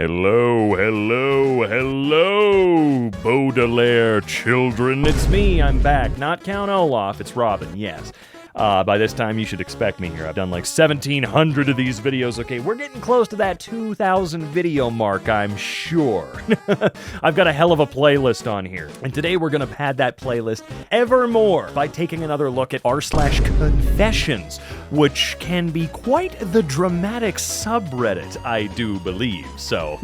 Hello, hello, hello, Baudelaire children. It's me, I'm back. Not Count Olaf, it's Robin, yes. By this time, you should expect me here. I've done like 1,700 of these videos. Okay, we're getting close to that 2,000 video mark, I'm sure. I've got a hell of a playlist on here. And today we're going to pad that playlist ever more by taking another look at r/confessions, which can be quite the dramatic subreddit, I do believe. So,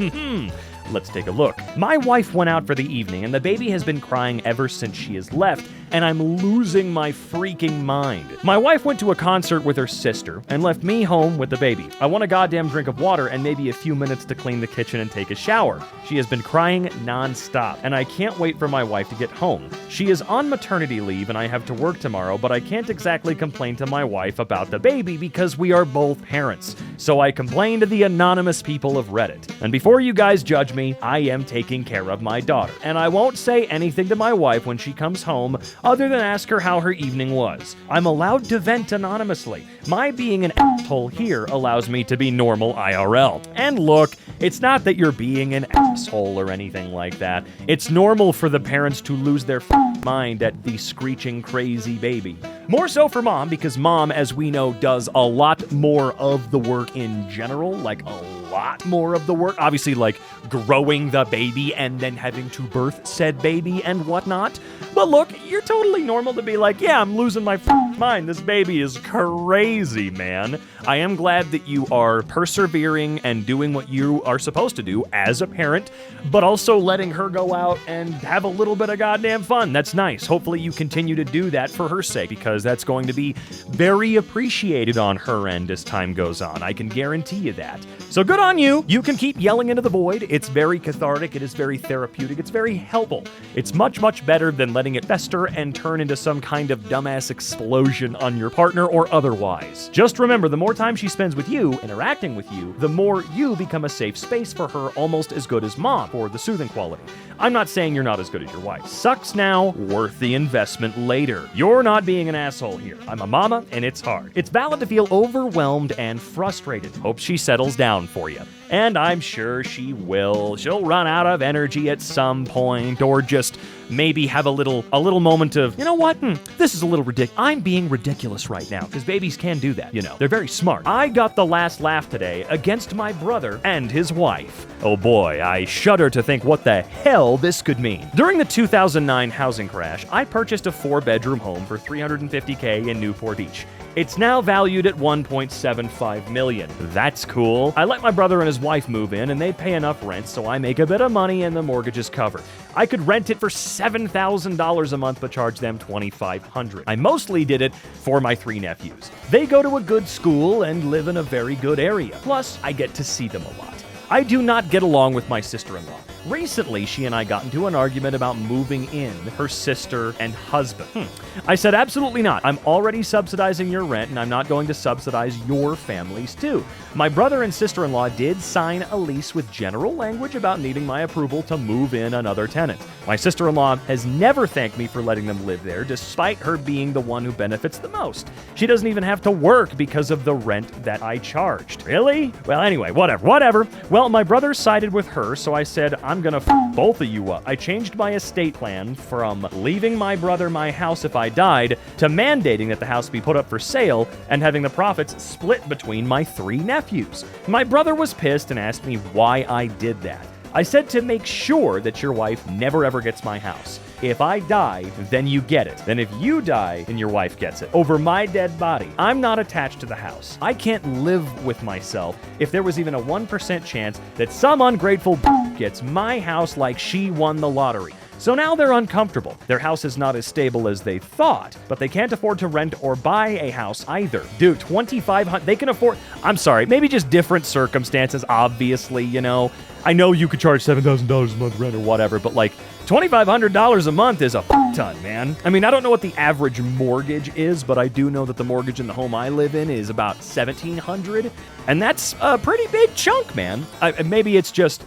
let's take a look. My wife went out for the evening, and the baby has been crying ever since she has left, and I'm losing my freaking mind. My wife went to a concert with her sister and left me home with the baby. I want a goddamn drink of water and maybe a few minutes to clean the kitchen and take a shower. She has been crying nonstop, and I can't wait for my wife to get home. She is on maternity leave and I have to work tomorrow, but I can't exactly complain to my wife about the baby because we are both parents. So I complain to the anonymous people of Reddit. And before you guys judge me, I am taking care of my daughter. And I won't say anything to my wife when she comes home other than ask her how her evening was. I'm allowed to vent anonymously. My being an asshole here allows me to be normal IRL. And look, it's not that you're being an asshole or anything like that. It's normal for the parents to lose their mind at the screeching crazy baby. More so for mom, because mom, as we know, does a lot more of the work in general, like a lot more of the work. Obviously, like growing the baby and then having to birth said baby and whatnot. But look, you're totally normal to be like, yeah, I'm losing my mind. This baby is crazy, man. I am glad that you are persevering and doing what you are supposed to do as a parent, but also letting her go out and have a little bit of goddamn fun. That's nice. Hopefully you continue to do that for her sake, because that's going to be very appreciated on her end as time goes on. I can guarantee you that. So good on you. You can keep yelling into the void. It's very cathartic. It is very therapeutic. It's very helpful. It's much, much better than letting it fester and turn into some kind of dumbass explosion on your partner or otherwise. Just remember, the more time she spends with you, interacting with you, the more you become a safe space for her, almost as good as mom for the soothing quality. I'm not saying you're not as good as your wife. Sucks now, worth the investment later. You're not being an asshole here. I'm a mama, and it's hard. It's valid to feel overwhelmed and frustrated. Hope she settles down for you. And I'm sure she will. She'll run out of energy at some point, or just maybe have a little moment of, you know what? This is a little ridiculous. I'm being ridiculous right now, because babies can do that, you know. They're very smart. I got the last laugh today against my brother and his wife. Oh boy, I shudder to think what the hell this could mean. During the 2009 housing crash, I purchased a 4-bedroom home for $350K in Newport Beach. It's now valued at $1.75 million. That's cool. I let my brother and his wife move in, and they pay enough rent so I make a bit of money and the mortgage is covered. I could rent it for $7,000 a month but charge them $2,500. I mostly did it for my 3 nephews. They go to a good school and live in a very good area. Plus, I get to see them a lot. I do not get along with my sister-in-law. Recently, she and I got into an argument about moving in her sister and husband. I said, absolutely not. I'm already subsidizing your rent, and I'm not going to subsidize your families too. My brother and sister-in-law did sign a lease with general language about needing my approval to move in another tenant. My sister-in-law has never thanked me for letting them live there, despite her being the one who benefits the most. She doesn't even have to work because of the rent that I charged. Really? Well, anyway, whatever. Well, my brother sided with her, so I said, I'm gonna both of you up. I changed my estate plan from leaving my brother my house if I died to mandating that the house be put up for sale and having the profits split between my 3 nephews. My brother was pissed and asked me why I did that. I said to make sure that your wife never ever gets my house. If I die, then you get it. Then if you die, then your wife gets it. Over my dead body. I'm not attached to the house. I can't live with myself if there was even a 1% chance that some ungrateful gets my house like she won the lottery. So now they're uncomfortable. Their house is not as stable as they thought, but they can't afford to rent or buy a house either. Dude, $2,500, they can afford, I'm sorry, maybe just different circumstances, obviously, you know. I know you could charge $7,000 a month rent or whatever, but like $2,500 a month is a ton, man. I mean, I don't know what the average mortgage is, but I do know that the mortgage in the home I live in is about $1,700, and that's a pretty big chunk, man. Maybe it's just,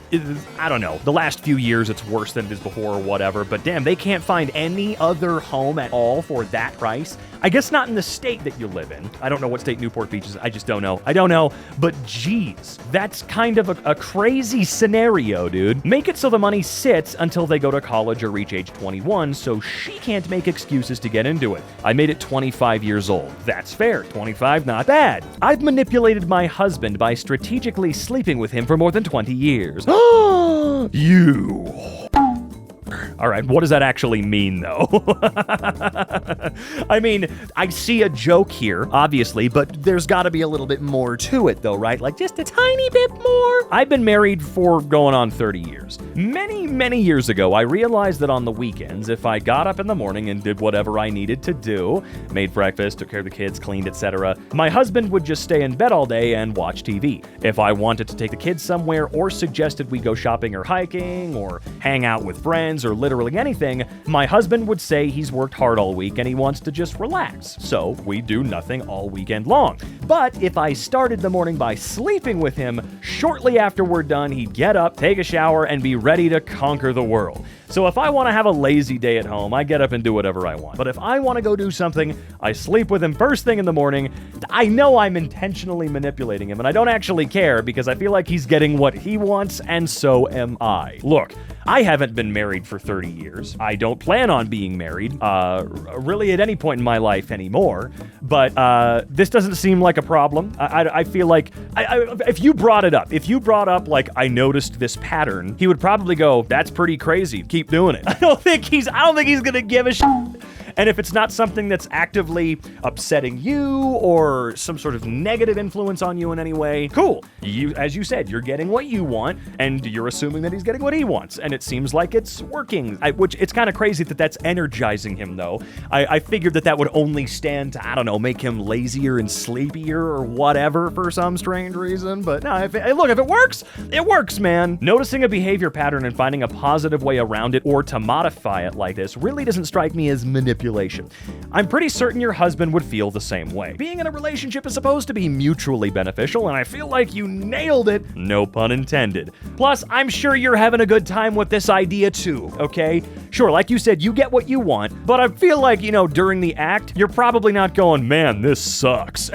I don't know, the last few years it's worse than it is before or whatever, but damn, they can't find any other home at all for that price. I guess not in the state that you live in. I don't know what state Newport Beach is. I just don't know. I don't know. But geez, that's kind of a crazy scenario, dude. Make it so the money sits until they go to college or reach age 21, so she can't make excuses to get into it. I made it 25 years old. That's fair. 25, not bad. I've manipulated my husband by strategically sleeping with him for more than 20 years. You. All right, what does that actually mean, though? I mean, I see a joke here, obviously, but there's got to be a little bit more to it, though, right? Like, just a tiny bit more. I've been married for going on 30 years. Many years ago, I realized that on the weekends, if I got up in the morning and did whatever I needed to do, made breakfast, took care of the kids, cleaned, etc., my husband would just stay in bed all day and watch TV. If I wanted to take the kids somewhere or suggested we go shopping or hiking or hang out with friends or literally anything, my husband would say he's worked hard all week and he wants to just relax. So we do nothing all weekend long. But if I started the morning by sleeping with him, shortly after we're done, he'd get up, take a shower, and be ready to conquer the world. So if I want to have a lazy day at home, I get up and do whatever I want. But if I want to go do something, I sleep with him first thing in the morning. I know I'm intentionally manipulating him, and I don't actually care because I feel like he's getting what he wants, and so am I. Look, I haven't been married for 30 years. I don't plan on being married, really at any point in my life anymore. But this doesn't seem like a problem. I feel like if you brought up like I noticed this pattern, he would probably go, "That's pretty crazy. Keep doing it." I don't think he's gonna give a shit. And if it's not something that's actively upsetting you or some sort of negative influence on you in any way, cool. As you said, you're getting what you want, and you're assuming that he's getting what he wants, and it seems like it's working. Which it's kind of crazy that that's energizing him, though. I figured that would only stand to, I don't know, make him lazier and sleepier or whatever for some strange reason. But no, if it works, it works, man. Noticing a behavior pattern and finding a positive way around it or to modify it like this really doesn't strike me as manipulation. I'm pretty certain your husband would feel the same way. Being in a relationship is supposed to be mutually beneficial, and I feel like you nailed it, no pun intended. Plus, I'm sure you're having a good time with this idea too, okay? Sure, like you said, you get what you want, but I feel like, during the act, you're probably not going, "Man, this sucks."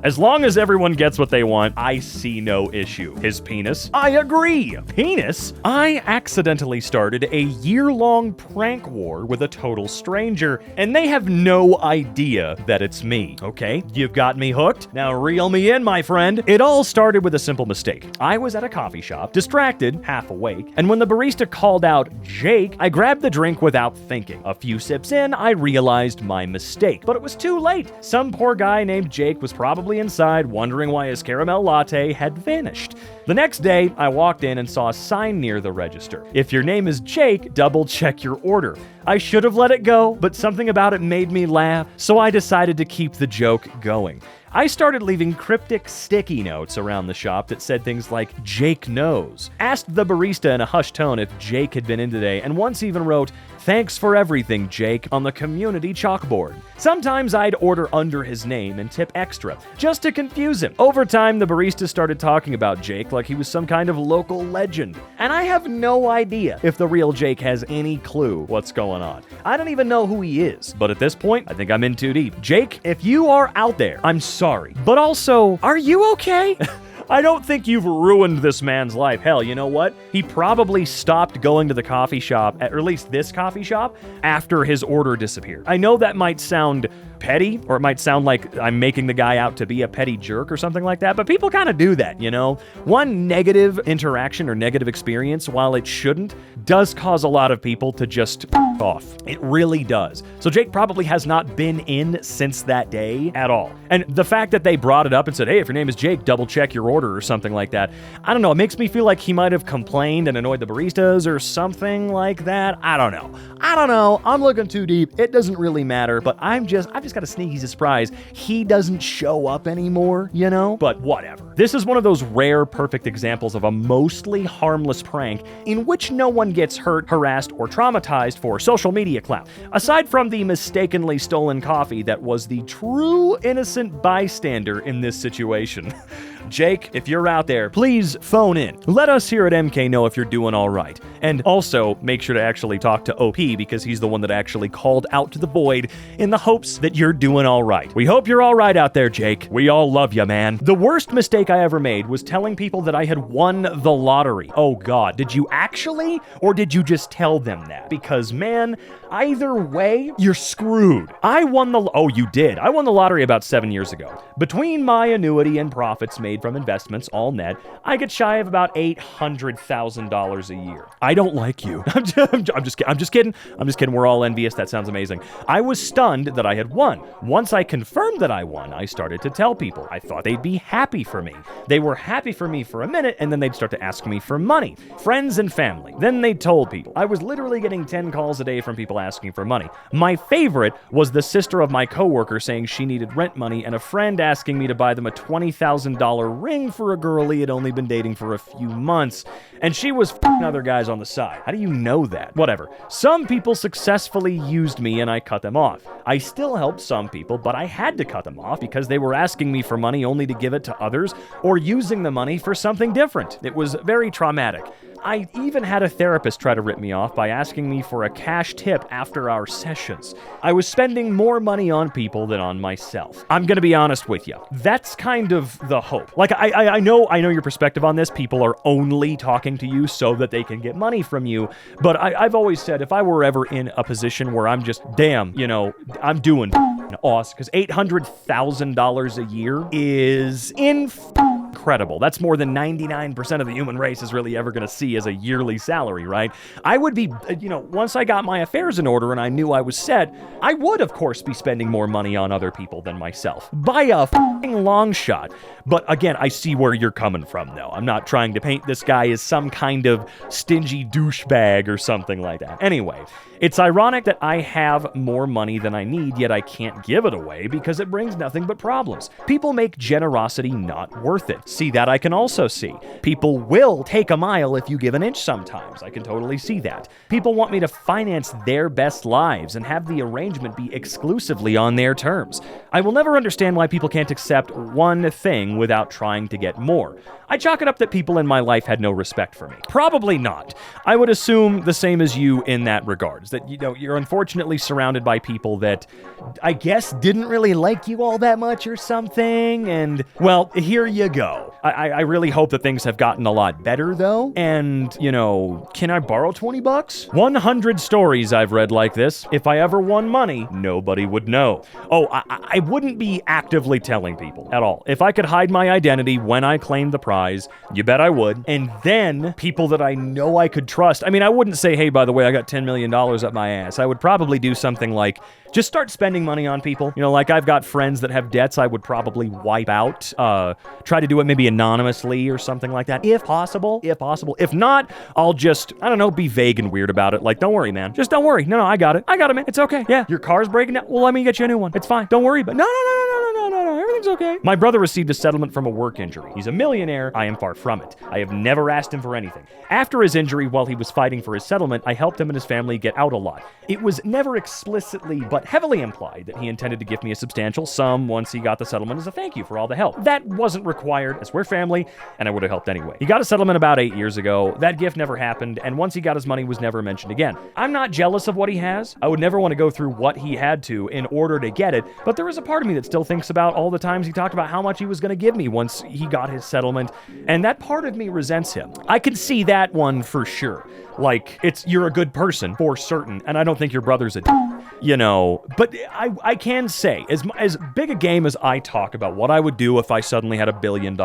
As long as everyone gets what they want, I see no issue. His penis? I agree. Penis? I accidentally started a year-long prank war with a total stranger, and they have no idea that it's me, okay? You've got me hooked. Now reel me in, my friend. It all started with a simple mistake. I was at a coffee shop, distracted, half awake, and when the barista called out Jake, I grabbed the drink without thinking. A few sips in, I realized my mistake, but it was too late. Some poor guy named Jake was probably inside wondering why his caramel latte had vanished. The next day, I walked in and saw a sign near the register. "If your name is Jake, double check your order." I should have let it go, but something about it made me laugh, so I decided to keep the joke going. I started leaving cryptic sticky notes around the shop that said things like, "Jake knows." Asked the barista in a hushed tone if Jake had been in today, and once even wrote, "Thanks for everything, Jake," on the community chalkboard. Sometimes I'd order under his name and tip extra, just to confuse him. Over time, the barista started talking about Jake like he was some kind of local legend. And I have no idea if the real Jake has any clue what's going on. I don't even know who he is. But at this point, I think I'm in too deep. Jake, if you are out there, I'm sorry. But also, are you okay? I don't think you've ruined this man's life. Hell, you know what? He probably stopped going to the coffee shop, or at least this coffee shop, after his order disappeared. I know that might sound petty, or it might sound like I'm making the guy out to be a petty jerk or something like that, but people kind of do that, One negative interaction or negative experience, while it shouldn't, does cause a lot of people to just off. It really does. So Jake probably has not been in since that day at all. And the fact that they brought it up and said, "Hey, if your name is Jake, double check your order," or something like that, I don't know, it makes me feel like he might have complained and annoyed the baristas or something like that. I don't know. I'm looking too deep. It doesn't really matter, but I've just just got a sneaky surprise. He doesn't show up anymore, you know? But whatever. This is one of those rare, perfect examples of a mostly harmless prank in which no one gets hurt, harassed, or traumatized for social media clout. Aside from the mistakenly stolen coffee that was the true innocent bystander in this situation. Jake, if you're out there, please phone in. Let us here at EmKay know if you're doing all right. And also, make sure to actually talk to OP because he's the one that actually called out to the void in the hopes that you're doing all right. We hope you're all right out there, Jake. We all love you, man. The worst mistake I ever made was telling people that I had won the lottery. Oh God, did you actually? Or did you just tell them that? Because man, either way, you're screwed. You did. I won the lottery about 7 years ago. Between my annuity and profits made from investments, all net, I get shy of about $800,000 a year. I don't like you. I'm just kidding. We're all envious. That sounds amazing. I was stunned that I had won. Once I confirmed that I won, I started to tell people. I thought they'd be happy for me. They were happy for me for a minute, and then they'd start to ask me for money. Friends and family. Then they told people. I was literally getting 10 calls a day from people asking for money. My favorite was the sister of my coworker saying she needed rent money and a friend asking me to buy them a $20,000 ring for a girl he had only been dating for a few months, and she was f***ing other guys on the side. How do you know that? Whatever. Some people successfully used me and I cut them off. I still helped some people, but I had to cut them off because they were asking me for money only to give it to others or using the money for something different. It was very traumatic. I even had a therapist try to rip me off by asking me for a cash tip after our sessions. I was spending more money on people than on myself. I'm gonna be honest with you. That's kind of the hope. Like, I know your perspective on this. People are only talking to you so that they can get money from you. But I've always said if I were ever in a position where I'm just, damn, I'm doing awesome, because $800,000 a year is incredible. That's more than 99% of the human race is really ever going to see as a yearly salary, right? I would be, once I got my affairs in order and I knew I was set, I would, of course, be spending more money on other people than myself. By a f***ing long shot. But again, I see where you're coming from, though. I'm not trying to paint this guy as some kind of stingy douchebag or something like that. Anyway, it's ironic that I have more money than I need, yet I can't give it away because it brings nothing but problems. People make generosity not worth it. See, that I can also see. People will take a mile if you give an inch sometimes. I can totally see that. People want me to finance their best lives and have the arrangement be exclusively on their terms. I will never understand why people can't accept one thing without trying to get more. I chalk it up that people in my life had no respect for me. Probably not. I would assume the same as you in that regards, that, you're unfortunately surrounded by people that, I guess, didn't really like you all that much or something, and, well, here you go. I really hope that things have gotten a lot better, though, and, can I borrow $20? 100 stories I've read like this. If I ever won money, nobody would know. Oh, I wouldn't be actively telling people at all. If I could hide my identity when I claimed the prize, you bet I would. And then people that I know I could trust. I mean, I wouldn't say, hey, by the way, I got $10 million up my ass. I would probably do something like just start spending money on people. Like I've got friends that have debts I would probably wipe out. Try to do it maybe anonymously or something like that, if possible. If not, I'll just, be vague and weird about it. Like, don't worry, man. Just don't worry. No, I got it, man. It's okay. Yeah, your car's breaking down. Well, let me get you a new one. It's fine. Don't worry. But no. Everything's okay. My brother received a settlement from a work injury. He's a millionaire. I am far from it. I have never asked him for anything. After his injury, while he was fighting for his settlement, I helped him and his family get out a lot. It was never explicitly, but heavily implied that he intended to give me a substantial sum once he got the settlement as a thank you for all the help. That wasn't required, as we're family, and I would have helped anyway. He got a settlement about 8 years ago. That gift never happened, and once he got his money, was never mentioned again. I'm not jealous of what he has. I would never want to go through what he had to in order to get it, but there is a part of me that still thinks about all the times he talked about how much he was going to give me once he got his settlement, and that part of me resents him. I can see that one for sure. Like, you're a good person, for certain, and I don't think your brother's a but I can say, as big a game as I talk about what I would do if I suddenly had $1 billion,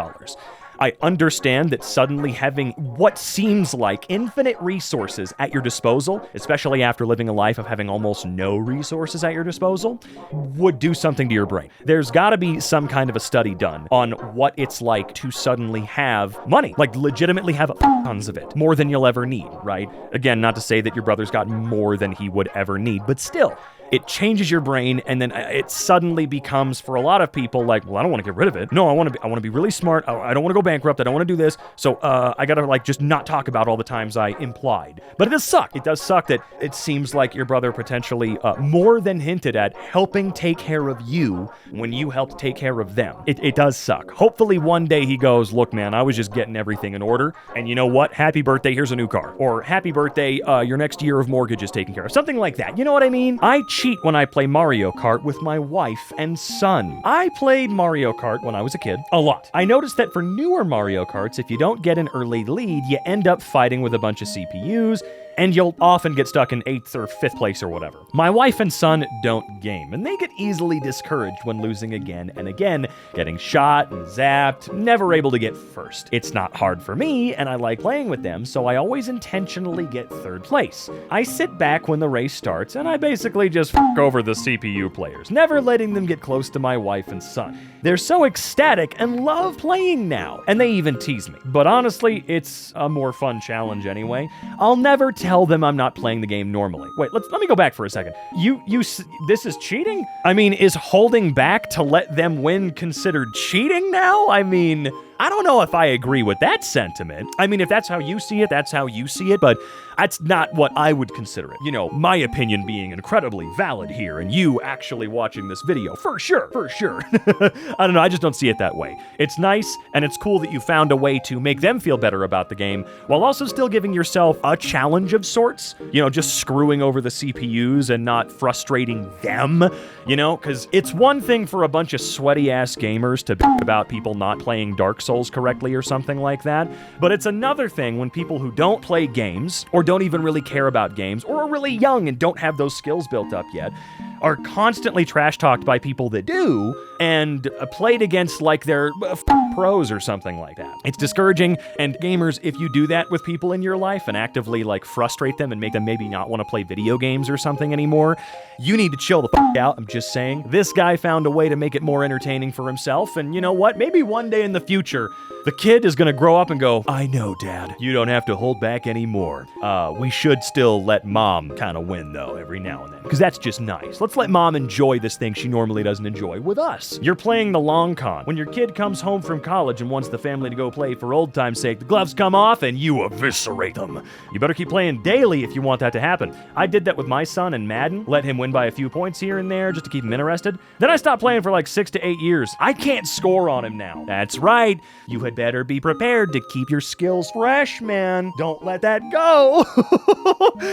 I understand that suddenly having what seems like infinite resources at your disposal, especially after living a life of having almost no resources at your disposal, would do something to your brain. There's gotta be some kind of a study done on what it's like to suddenly have money, like legitimately have tons of it, more than you'll ever need, right? Again, not to say that your brother's got more than he would ever need, but still, it changes your brain, and then it suddenly becomes, for a lot of people, like, well, I don't want to get rid of it. No, I want to be really smart. I don't want to go bankrupt. I don't want to do this. So I gotta just not talk about all the times I implied. But it does suck. It does suck that it seems like your brother potentially more than hinted at helping take care of you when you helped take care of them. It does suck. Hopefully one day he goes, look, man, I was just getting everything in order, and you know what? Happy birthday, here's a new car. Or happy birthday, your next year of mortgage is taken care of. Something like that. You know what I mean? I cheat when I play Mario Kart with my wife and son. I played Mario Kart when I was a kid, a lot. I noticed that for newer Mario Karts, if you don't get an early lead, you end up fighting with a bunch of CPUs, and you'll often get stuck in 8th or 5th place or whatever. My wife and son don't game, and they get easily discouraged when losing again and again, getting shot and zapped, never able to get first. It's not hard for me, and I like playing with them, so I always intentionally get 3rd place. I sit back when the race starts, and I basically just f*** over the CPU players, never letting them get close to my wife and son. They're so ecstatic and love playing now, and they even tease me. But honestly, it's a more fun challenge anyway. I'll never tell them I'm not playing the game normally. Wait, let me go back for a second. This is cheating? I mean, is holding back to let them win considered cheating now? I mean, I don't know if I agree with that sentiment. I mean, if that's how you see it, that's how you see it, but that's not what I would consider it. You know, my opinion being incredibly valid here, and you actually watching this video, for sure. I don't know, I just don't see it that way. It's nice, and it's cool that you found a way to make them feel better about the game, while also still giving yourself a challenge of sorts. You know, just screwing over the CPUs and not frustrating them, you know? Because it's one thing for a bunch of sweaty-ass gamers to bitch about people not playing Dark Souls correctly or something like that, but it's another thing when people who don't play games, or don't even really care about games, or are really young and don't have those skills built up yet, are constantly trash-talked by people that do, and played against like they're pros or something like that. It's discouraging, and gamers, if you do that with people in your life and actively like frustrate them and make them maybe not want to play video games or something anymore, you need to chill the out. I'm just saying. This guy found a way to make it more entertaining for himself, and you know what? Maybe one day in the future, the kid is gonna grow up and go, I know, Dad, you don't have to hold back anymore. We should still let Mom kind of win, though, every now and then, because that's just nice. Let's let Mom enjoy this thing she normally doesn't enjoy with us. You're playing the long con. When your kid comes home from college and wants the family to go play for old time's sake, the gloves come off and you eviscerate them. You better keep playing daily if you want that to happen. I did that with my son in Madden, let him win by a few points here and there just to keep him interested. Then I stopped playing for like 6 to 8 years. I can't score on him now. That's right. You had better be prepared to keep your skills fresh, man. Don't let that go.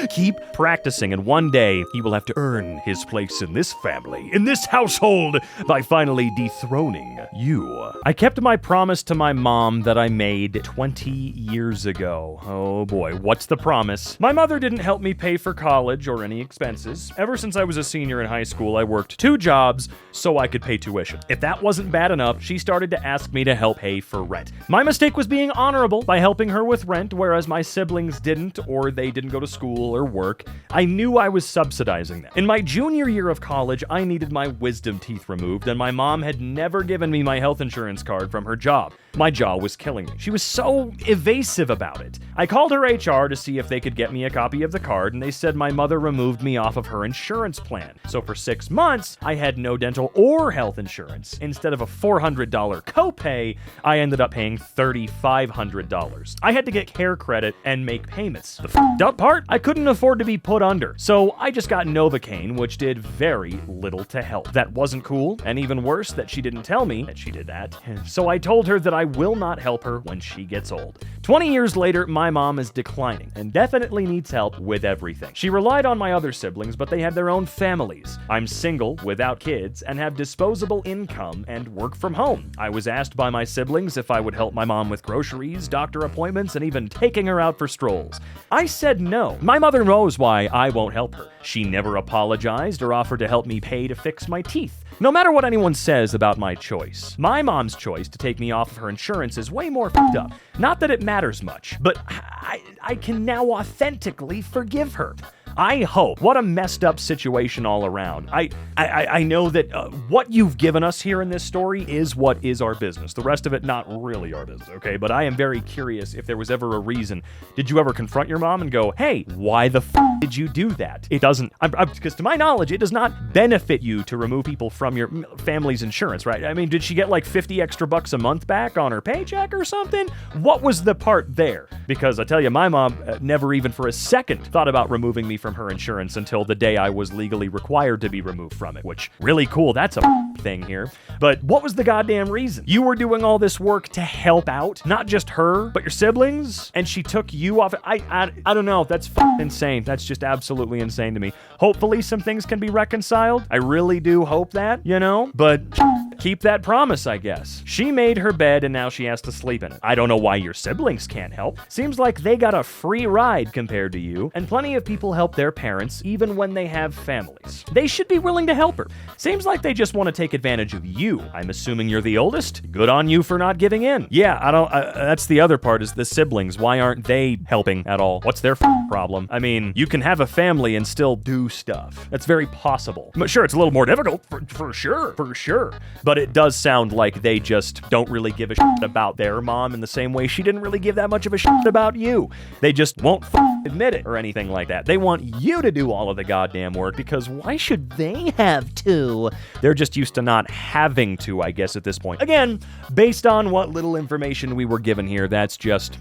Keep practicing, and one day he will have to earn his place in this family, in this household, by finally dethroning you. I kept my promise to my mom that I made 20 years ago. Oh boy, what's the promise? My mother didn't help me pay for college or any expenses. Ever since I was a senior in high school, I worked 2 jobs so I could pay tuition. If that wasn't bad enough, she started to ask me to help pay for rent. My mistake was being honorable by helping her with rent, whereas my siblings didn't, or they didn't go to school or work. I knew I was subsidizing them. In my junior year of college, I needed my wisdom teeth removed, and my mom had never given me my health insurance card from her job. My jaw was killing me. She was so evasive about it. I called her HR to see if they could get me a copy of the card, and they said my mother removed me off of her insurance plan. So for 6 months, I had no dental or health insurance. Instead of a $400 copay, I ended up paying $3,500. I had to get care credit and make payments. The f***ed up part? I couldn't afford to be put under, so I just got Novocaine, which did very little to help. That wasn't cool, and even worse, that she didn't tell me that she did that. So I told her that I will not help her when she gets old. 20 years later, my mom is declining and definitely needs help with everything. She relied on my other siblings, but they have their own families. I'm single, without kids, and have disposable income and work from home. I was asked by my siblings if I would help my mom with groceries, doctor appointments, and even taking her out for strolls. I said no. My mother knows why I won't help her. She never apologized or offered to help me pay to fix my teeth. No matter what anyone says about my choice, my mom's choice to take me off of her insurance is way more fucked up. Not that it matters much, but I can now authentically forgive her. I hope. What a messed up situation all around. I know that what you've given us here in this story is what is our business. The rest of it, not really our business, okay? But I am very curious if there was ever a reason. Did you ever confront your mom and go, hey, why the did you do that? It doesn't, because to my knowledge, it does not benefit you to remove people from your family's insurance, right? I mean, did she get like 50 extra bucks a month back on her paycheck or something? What was the part there? Because I tell you, my mom never even for a second thought about removing me from her insurance until the day I was legally required to be removed from it, which really cool. That's a thing here. But what was the goddamn reason? You were doing all this work to help out, not just her, but your siblings, and she took you off. I don't know. That's insane. That's just absolutely insane to me. Hopefully some things can be reconciled. I really do hope that, but keep that promise, I guess. She made her bed and now she has to sleep in it. I don't know why your siblings can't help. Seems like they got a free ride compared to you, and plenty of people help their parents even when they have families. They should be willing to help her. Seems like they just want to take advantage of you. I'm assuming you're the oldest? Good on you for not giving in. Yeah, that's the other part is the siblings. Why aren't they helping at all? What's their problem? I mean, you can have a family and still do stuff. That's very possible. But sure, it's a little more difficult, for sure. But it does sound like they just don't really give a shit about their mom in the same way she didn't really give that much of a shit about you. They just won't admit it or anything like that. They want you to do all of the goddamn work because why should they have to? They're just used to not having to, I guess, at this point. Again, based on what little information we were given here, that's just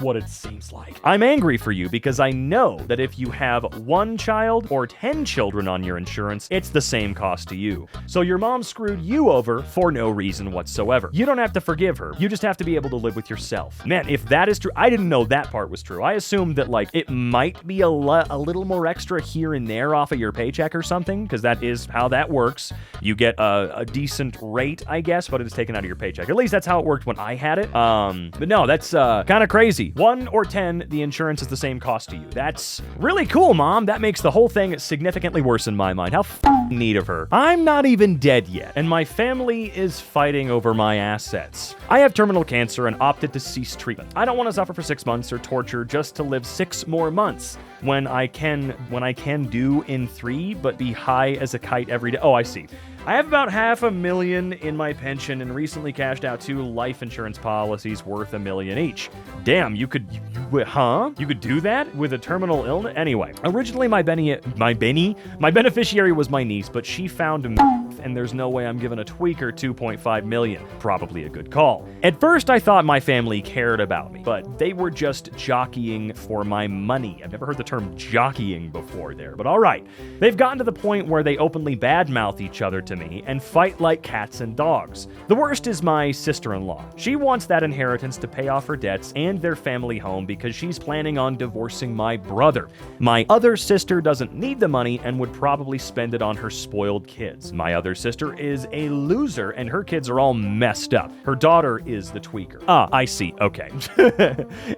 what it seems like. I'm angry for you because I know that if you have 1 child or 10 children on your insurance, it's the same cost to you. So your mom screwed you over for no reason whatsoever. You don't have to forgive her. You just have to be able to live with yourself. Man, if that is true, I didn't know that part was true. I assumed that it might be a little more extra here and there off of your paycheck or something, because that is how that works. You get a decent rate, I guess, but it is taken out of your paycheck. At least that's how it worked when I had it. But no, that's kind of crazy. 1 or 10, the insurance is the same cost to you. That's really cool, Mom. That makes the whole thing significantly worse in my mind. How neat of her. I'm not even dead yet, and my family is fighting over my assets. I have terminal cancer and opted to cease treatment. I don't want to suffer for 6 months or torture just to live 6 more months when I can do in 3, but be high as a kite every day. Oh, I see. I have about $500,000 in my pension and recently cashed out 2 life insurance policies worth $1 million each. Damn, you could do that with a terminal illness? Anyway, originally my beneficiary was my niece, but she found and there's no way I'm giving a tweaker $2.5 million. Probably a good call. At first, I thought my family cared about me, but they were just jockeying for my money. I've never heard the term jockeying before there, but all right. They've gotten to the point where they openly badmouth each other to me and fight like cats and dogs. The worst is my sister-in-law. She wants that inheritance to pay off her debts and their family home because she's planning on divorcing my brother. My other sister doesn't need the money and would probably spend it on her spoiled kids. My other sister is a loser and her kids are all messed up. Her daughter is the tweaker. Ah, I see. Okay.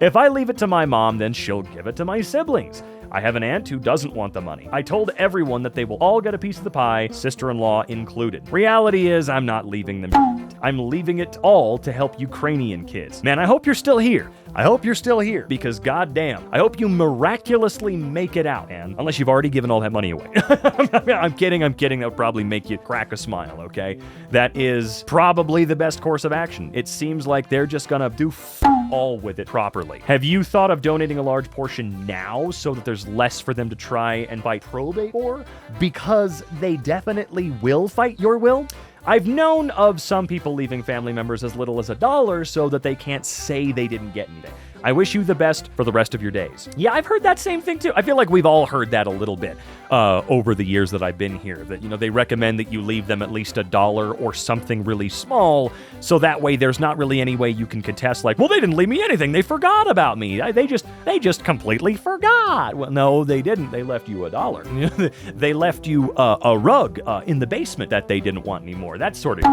If I leave it to my mom, then she'll give it to my siblings. I have an aunt who doesn't want the money. I told everyone that they will all get a piece of the pie, sister-in-law included. Reality is, I'm not leaving them. I'm leaving it all to help Ukrainian kids. Man, I hope you're still here. Because goddamn, I hope you miraculously make it out, man. Unless you've already given all that money away. I'm kidding. That would probably make you crack a smile, okay? That is probably the best course of action. It seems like they're just gonna do all with it properly. Have you thought of donating a large portion now so that there's less for them to try and fight probate for? Because they definitely will fight your will. I've known of some people leaving family members as little as $1 so that they can't say they didn't get anything. I wish you the best for the rest of your days. Yeah, I've heard that same thing too. I feel like we've all heard that a little bit over the years that I've been here. That, they recommend that you leave them at least $1 or something really small, so that way there's not really any way you can contest well, they didn't leave me anything. They forgot about me. They just completely forgot. Well, no, they didn't. They left you $1. They left you a rug in the basement that they didn't want anymore. That sort of,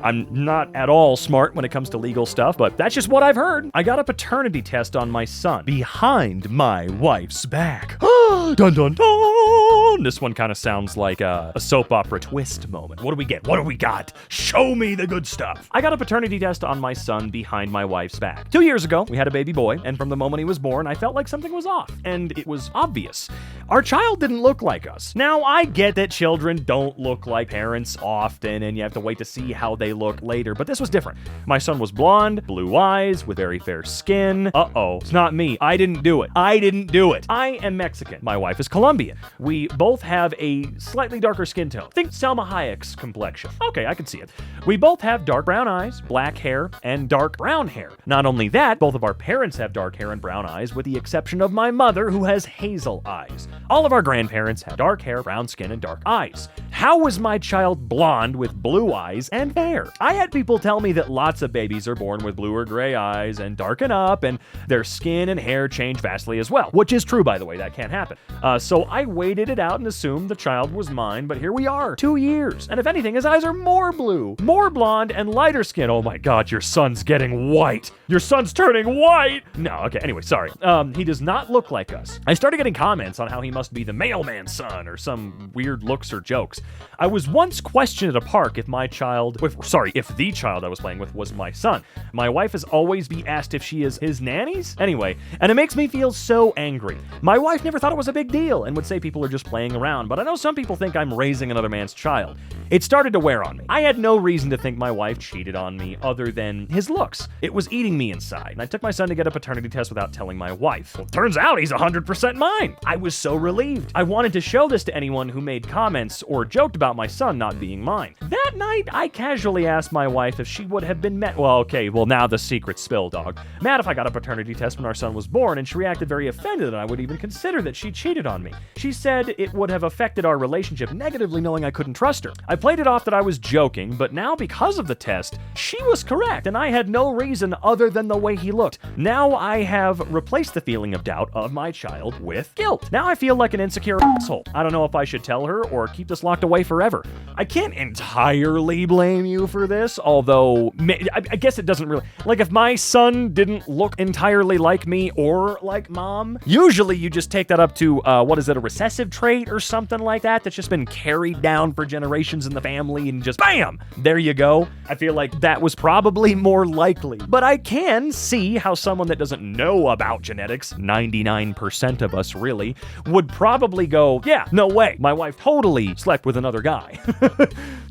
I'm not at all smart when it comes to legal stuff, but that's just what I've heard. I got a paternity test on my son behind my wife's back. Dun dun dun! down. This one kind of sounds like a soap opera twist moment. What do we get? What do we got? Show me the good stuff. I got a paternity test on my son behind my wife's back. 2 years ago, we had a baby boy, and from the moment he was born, I felt like something was off, and it was obvious. Our child didn't look like us. Now, I get that children don't look like parents often, and you have to wait to see how they look later, but this was different. My son was blonde, blue eyes, with very fair skin. Uh-oh, it's not me. I didn't do it. I am Mexican. My wife is Colombian. We both have a slightly darker skin tone. Think Salma Hayek's complexion. Okay, I can see it. We both have dark brown eyes, black hair, and dark brown hair. Not only that, both of our parents have dark hair and brown eyes, with the exception of my mother, who has hazel eyes. All of our grandparents had dark hair, brown skin, and dark eyes. How was my child blonde with blue eyes and hair? I had people tell me that lots of babies are born with blue or gray eyes and darken up, and their skin and hair change vastly as well, which is true, by the way. That can't happen. So I waited it out and assumed the child was mine, but here we are, 2 years. And if anything, his eyes are more blue, more blonde, and lighter skin. Oh my God, your son's getting white. Your son's turning white. No, okay, anyway, sorry. He does not look like us. I started getting comments on how he must be the mailman's son or some weird looks or jokes. I was once questioned at a park if the child I was playing with was my son. My wife has always been asked if she is his nannies. Anyway, and it makes me feel so angry. My wife never thought it was a big deal and would say people are just playing around, but I know some people think I'm raising another man's child. It started to wear on me. I had no reason to think my wife cheated on me other than his looks. It was eating me inside, and I took my son to get a paternity test without telling my wife. Well, turns out he's 100% mine. I was so relieved. I wanted to show this to anyone who made comments or joked about my son not being mine. That night, I casually asked my wife if she would have been now the secret's spilled, dog. Mad if I got a paternity test when our son was born, and she reacted very offended that I would even consider that she cheated on me. She said it would have affected our relationship negatively, knowing I couldn't trust her. I played it off that I was joking, but now because of the test, she was correct, and I had no reason other than the way he looked. Now I have replaced the feeling of doubt of my child with guilt. Now I feel like an insecure asshole. I don't know if I should tell her or keep this locked away forever. I can't entirely blame you for this, although I guess it doesn't really... Like, if my son didn't look entirely like me or like mom, usually you just take that up to, a recessive trait or something like that that's just been carried down for generations in the family and just BAM! There you go. I feel like that was probably more likely. But I can see how someone that doesn't know about genetics, 99% of us really, would probably go, yeah, no way, my wife totally slept with another guy.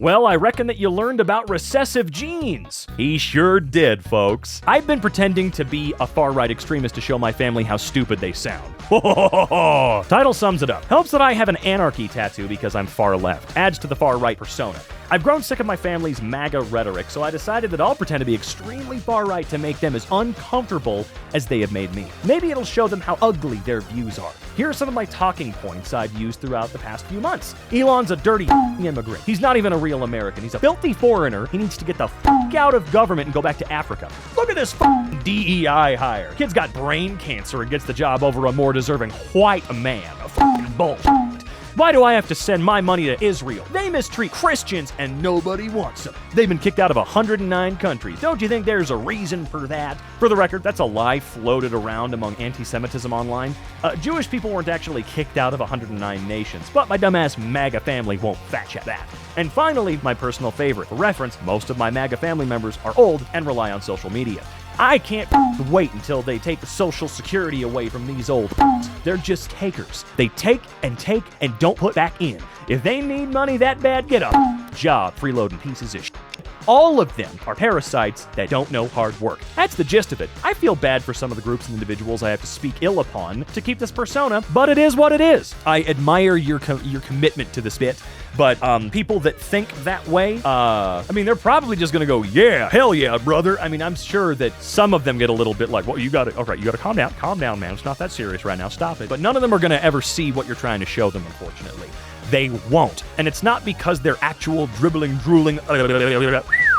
Well, I reckon that you learned about recessive genes. He sure did, folks. I've been pretending to be a far-right extremist to show my family how stupid they sound. Title sums it up. Helps that I have an anarchy tattoo because I'm far left. Adds to the far-right persona. I've grown sick of my family's MAGA rhetoric, so I decided that I'll pretend to be extremely far-right to make them as uncomfortable as they have made me. Maybe it'll show them how ugly their views are. Here are some of my talking points I've used throughout the past few months. Elon's a dirty immigrant. He's not even a real American. He's a filthy foreigner. He needs to get the out of government and go back to Africa. Look at this DEI hire. Kid's got brain cancer and gets the job over a more deserving white man. A bullshit. Why do I have to send my money to Israel? They mistreat Christians and nobody wants them. They've been kicked out of 109 countries. Don't you think there's a reason for that? For the record, that's a lie floated around among anti-Semitism online. Jewish people weren't actually kicked out of 109 nations, but my dumbass MAGA family won't fact check that. And finally, my personal favorite. For reference, most of my MAGA family members are old and rely on social media. I can't wait until they take the Social Security away from these old They're just takers. They take and don't put back in. If they need money that bad, get a job. Freeloading pieces of shit. All of them are parasites that don't know hard work. That's the gist of it. I feel bad for some of the groups and individuals I have to speak ill upon to keep this persona, but it is what it is. I admire your commitment to this bit, but people that think that way, they're probably just gonna go, yeah, hell yeah, brother. I'm sure that some of them get a little bit like, well, you gotta calm down, man. It's not that serious right now, stop it. But none of them are gonna ever see what you're trying to show them, unfortunately. They won't. And it's not because they're actual dribbling, drooling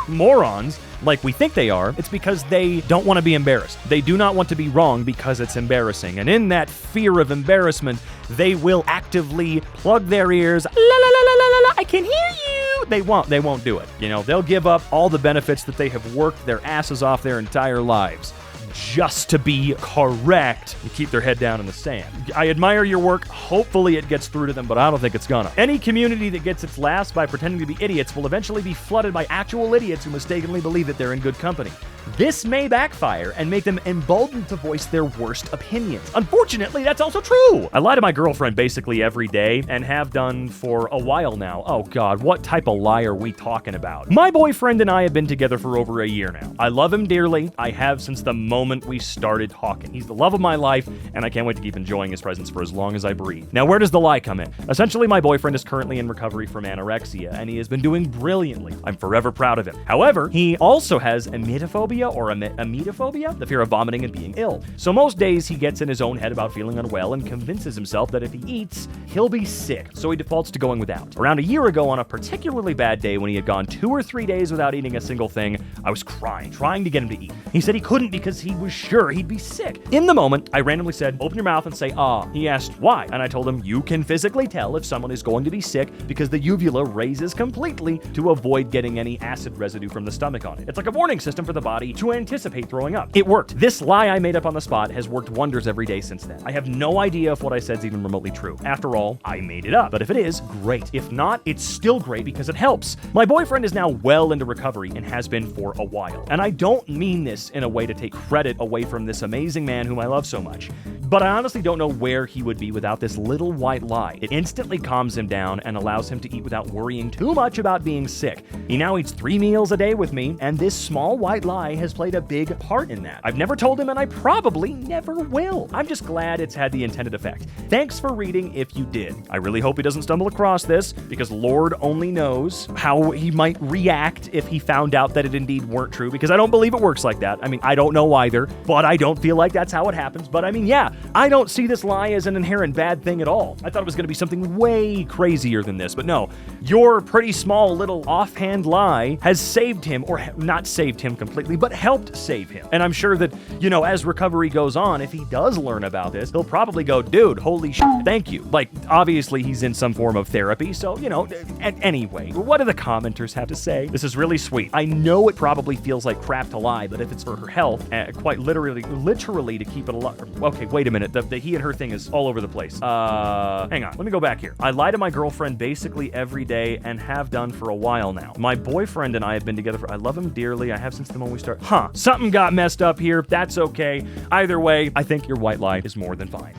morons like we think they are. It's because they don't want to be embarrassed. They do not want to be wrong because it's embarrassing. And in that fear of embarrassment, they will actively plug their ears. La, la, la, la, la, la, I can hear you. They won't do it. They'll give up all the benefits that they have worked their asses off their entire lives. just to be correct and keep their head down in the sand. I admire your work. Hopefully it gets through to them, but I don't think it's gonna. Any community that gets its laughs by pretending to be idiots will eventually be flooded by actual idiots who mistakenly believe that they're in good company. This may backfire and make them emboldened to voice their worst opinions. Unfortunately, that's also true. I lie to my girlfriend basically every day and have done for a while now. Oh God, what type of lie are we talking about? My boyfriend and I have been together for over a year now. I love him dearly. I have since the moment we started talking. He's the love of my life, and I can't wait to keep enjoying his presence for as long as I breathe. Now, where does the lie come in? Essentially, my boyfriend is currently in recovery from anorexia, and he has been doing brilliantly. I'm forever proud of him. However, he also has emetophobia or emetophobia, the fear of vomiting and being ill. So most days he gets in his own head about feeling unwell and convinces himself that if he eats, he'll be sick. So he defaults to going without. Around a year ago, on a particularly bad day when he had gone 2 or 3 days without eating a single thing, I was crying, trying to get him to eat. He said he couldn't because he was sure he'd be sick. In the moment, I randomly said, "Open your mouth and say, ah." He asked, "Why?" And I told him, "You can physically tell if someone is going to be sick because the uvula raises completely to avoid getting any acid residue from the stomach on it. It's like a warning system for the body to anticipate throwing up." It worked. This lie I made up on the spot has worked wonders every day since then. I have no idea if what I said is even remotely true. After all, I made it up. But if it is, great. If not, it's still great because it helps. My boyfriend is now well into recovery and has been for a while. And I don't mean this in a way to take credit away from this amazing man whom I love so much. But I honestly don't know where he would be without this little white lie. It instantly calms him down and allows him to eat without worrying too much about being sick. He now eats 3 meals a day with me, and this small white lie has played a big part in that. I've never told him, and I probably never will. I'm just glad it's had the intended effect. Thanks for reading if you did. I really hope he doesn't stumble across this, because Lord only knows how he might react if he found out that it indeed weren't true, because I don't believe it works like that. I mean, I don't know either, but I don't feel like that's how it happens. But I mean, yeah, I don't see this lie as an inherent bad thing at all. I thought it was going to be something way crazier than this, but no. Your pretty small little offhand lie has saved him, or not saved him completely, but helped save him. And I'm sure that, you know, as recovery goes on, if he does learn about this, he'll probably go, "Dude, holy shit, thank you." Like, obviously he's in some form of therapy, so, you know, anyway, what do the commenters have to say? This is really sweet. I know it probably feels like crap to lie, but if it's for her health, quite literally to keep it alive. Okay, wait a minute. The he and her thing is all over the place. Hang on. Let me go back here. I lie to my girlfriend basically every day and have done for a while now. My boyfriend and I have been together I love him dearly. I have since the moment we started. Something got messed up here. That's okay. Either way, I think your white lie is more than fine.